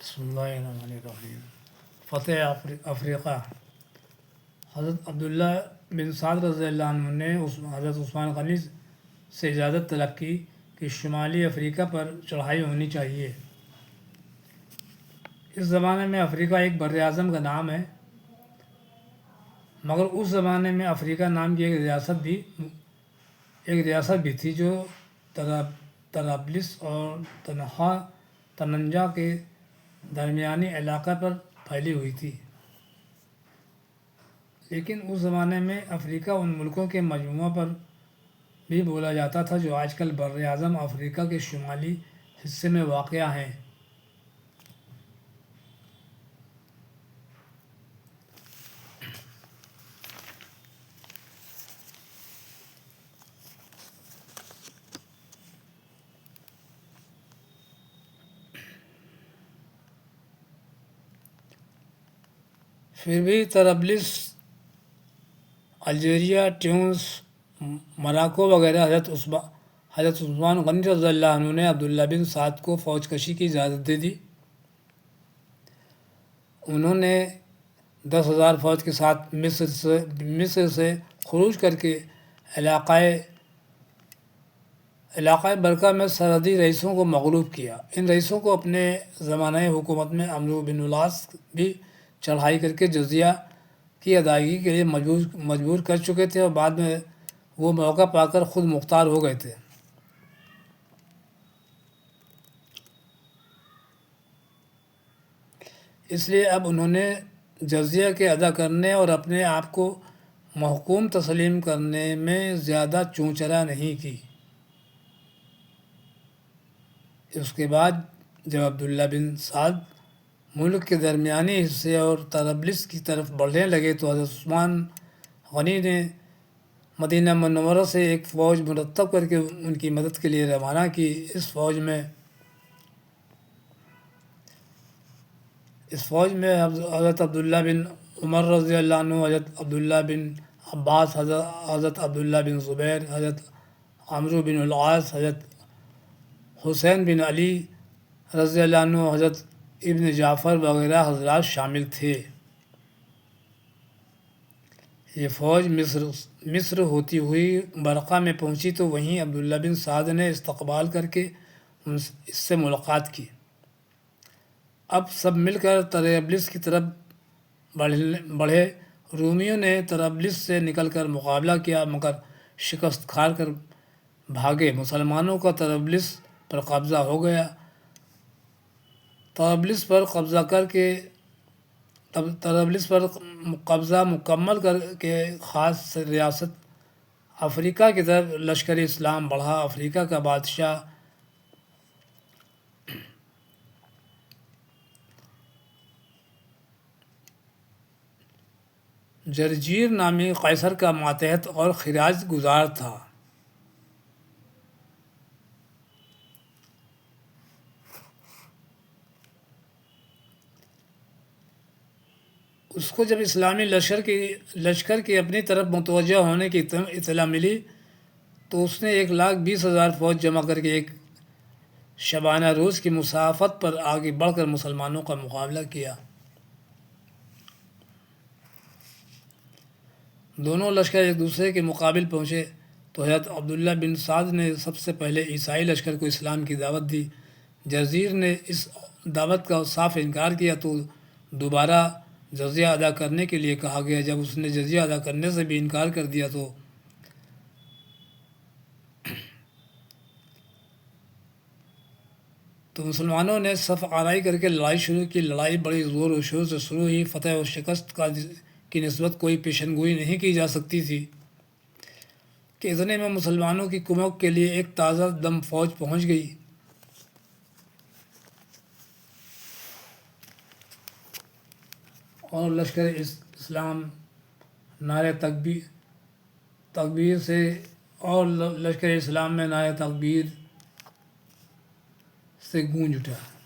بسم اللہ الرحمن الرحیم۔ فتح افریقہ۔ حضرت عبداللہ بن سعد رضی اللہ عنہ نے حضرت عثمان غنی سے اجازت طلب کی کہ شمالی افریقہ پر چڑھائی ہونی چاہیے۔ اس زمانے میں افریقہ ایک بر اعظم کا نام ہے، مگر اس زمانے میں افریقہ نام کی ایک ریاست بھی تھی جو طرابلس اور تنجا کے درمیانی علاقہ پر پھیلی ہوئی تھی۔ لیکن اس زمانے میں افریقہ ان ملکوں کے مجموعہ پر بھی بولا جاتا تھا جو آج کل بر اعظم افریقہ کے شمالی حصے میں واقع ہیں۔ پھر بھی طرابلس، الجیریا، ٹیونس، موراکو وغیرہ حضرت عثمان غنی رضی اللہ عنہ نے عبداللہ بن سعد کو فوج کشی کی اجازت دے دی۔ انہوں نے 10,000 فوج کے ساتھ مصر سے خروج کر کے علاقۂ برقہ میں سرحدی رئیسوں کو مغلوب کیا۔ ان رئیسوں کو اپنے زمانۂ حکومت میں عمرو بن العاص بھی چڑھائی کر کے جزیہ کی ادائیگی کے لیے مجبور کر چکے تھے، اور بعد میں وہ موقع پا کر خود مختار ہو گئے تھے۔ اس لیے اب انہوں نے جزیہ کے ادا کرنے اور اپنے آپ کو محکوم تسلیم کرنے میں زیادہ چوں چرا نہیں کی۔ اس کے بعد جب عبداللہ بن سعد ملک کے درمیانی حصے اور طرابلس کی طرف بڑھنے لگے تو حضرت عثمان غنی نے مدینہ منورہ سے ایک فوج مرتب کر کے ان کی مدد کے لیے روانہ کی۔ اس فوج میں حضرت عبداللہ بن عمر رضی اللہ عنہ، حضرت عبداللہ بن عباس، حضرت عبداللہ بن زبیر، حضرت عمرو بن العاص، حضرت حسین بن علی رضی اللہ عنہ، حضرت ابن جعفر وغیرہ حضرات شامل تھے۔ یہ فوج مصر ہوتی ہوئی برقہ میں پہنچی تو وہیں عبداللہ بن سعد نے استقبال کر کے اس سے ملاقات کی۔ اب سب مل کر طرابلس کی طرف بڑھے۔ رومیوں نے طرابلس سے نکل کر مقابلہ کیا، مگر شکست کھا کر بھاگے۔ مسلمانوں کا طرابلس پر قبضہ ہو گیا۔ طرابلس پر قبضہ مکمل کر کے خاص ریاست افریقہ کی طرف لشکر اسلام بڑھا۔ افریقہ کا بادشاہ جرجیر نامی قیصر کا ماتحت اور خراج گزار تھا۔ اس کو جب اسلامی لشکر کی اپنی طرف متوجہ ہونے کی اطلاع ملی تو اس نے 1,20,000 فوج جمع کر کے ایک شبانہ روز کی مسافت پر آگے بڑھ کر مسلمانوں کا مقابلہ کیا۔ دونوں لشکر ایک دوسرے کے مقابل پہنچے تو حضرت عبداللہ بن سعد نے سب سے پہلے عیسائی لشکر کو اسلام کی دعوت دی۔ جرجیر نے اس دعوت کا صاف انکار کیا تو دوبارہ جزیہ ادا کرنے کے لیے کہا گیا۔ جب اس نے جزیہ ادا کرنے سے بھی انکار کر دیا تو مسلمانوں نے صف آرائی کر کے لڑائی شروع کی۔ لڑائی بڑی زور و شور سے شروع ہوئی۔ فتح و شکست کی نسبت کوئی پیشن گوئی نہیں کی جا سکتی تھی کہ اتنے میں مسلمانوں کی کمک کے لیے ایک تازہ دم فوج پہنچ گئی۔ اور لشکر اسلام نعرہ تکبیر سے گونج اٹھا۔